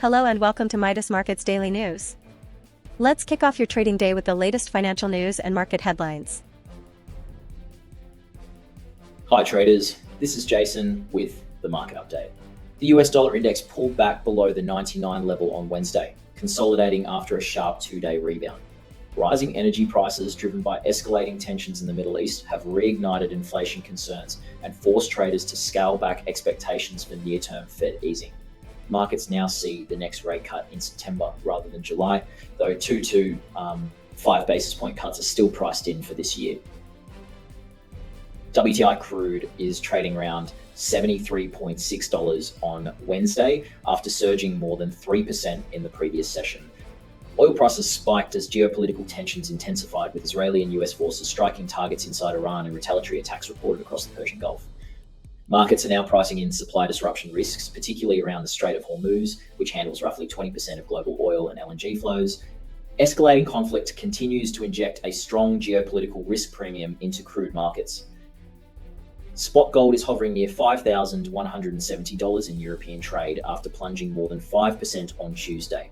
Hello and welcome to Midas Markets Daily News. Let's kick off your trading day with the latest financial news and market headlines. Hi traders, this is Jason with the market update. The US dollar index pulled back below the 99 level on Wednesday, consolidating after a sharp two-day rebound. Rising energy prices driven by escalating tensions in the Middle East have reignited inflation concerns and forced traders to scale back expectations for near-term Fed easing. Markets now see the next rate cut in September rather than July, though 5 basis point cuts are still priced in for this year. WTI crude is trading around $73.6 on Wednesday after surging more than 3% in the previous session. Oil prices spiked as geopolitical tensions intensified, with Israeli and US forces striking targets inside Iran and retaliatory attacks reported across the Persian Gulf. Markets are now pricing in supply disruption risks, particularly around the Strait of Hormuz, which handles roughly 20% of global oil and LNG flows. Escalating conflict continues to inject a strong geopolitical risk premium into crude markets. Spot gold is hovering near $5,170 in European trade after plunging more than 5% on Tuesday.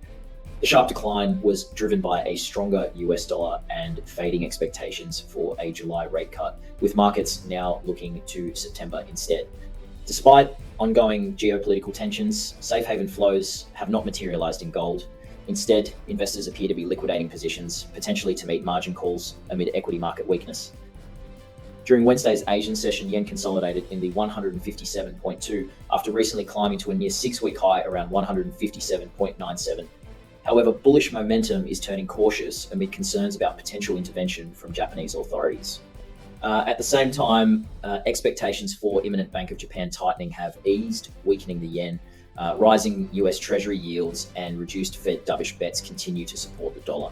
The sharp decline was driven by a stronger US dollar and fading expectations for a July rate cut, with markets now looking to September instead. Despite ongoing geopolitical tensions, safe haven flows have not materialized in gold. Instead, investors appear to be liquidating positions, potentially to meet margin calls amid equity market weakness. During Wednesday's Asian session, yen consolidated in the 157.2 after recently climbing to a near 6-week high around 157.97. However, bullish momentum is turning cautious amid concerns about potential intervention from Japanese authorities. At the same time, expectations for imminent Bank of Japan tightening have eased, weakening the yen. Rising US Treasury yields and reduced Fed dovish bets continue to support the dollar.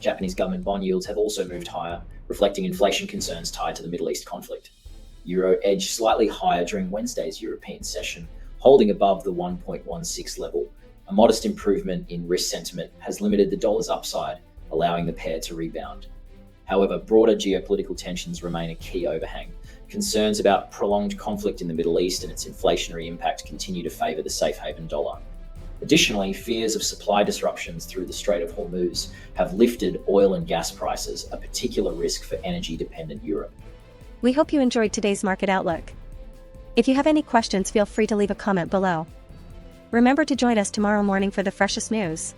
Japanese government bond yields have also moved higher, reflecting inflation concerns tied to the Middle East conflict. Euro edged slightly higher during Wednesday's European session, holding above the 1.16 level. A modest improvement in risk sentiment has limited the dollar's upside, allowing the pair to rebound. However, broader geopolitical tensions remain a key overhang. Concerns about prolonged conflict in the Middle East and its inflationary impact continue to favor the safe haven dollar. Additionally, fears of supply disruptions through the Strait of Hormuz have lifted oil and gas prices, a particular risk for energy-dependent Europe. We hope you enjoyed today's market outlook. If you have any questions, feel free to leave a comment below. Remember to join us tomorrow morning for the freshest news.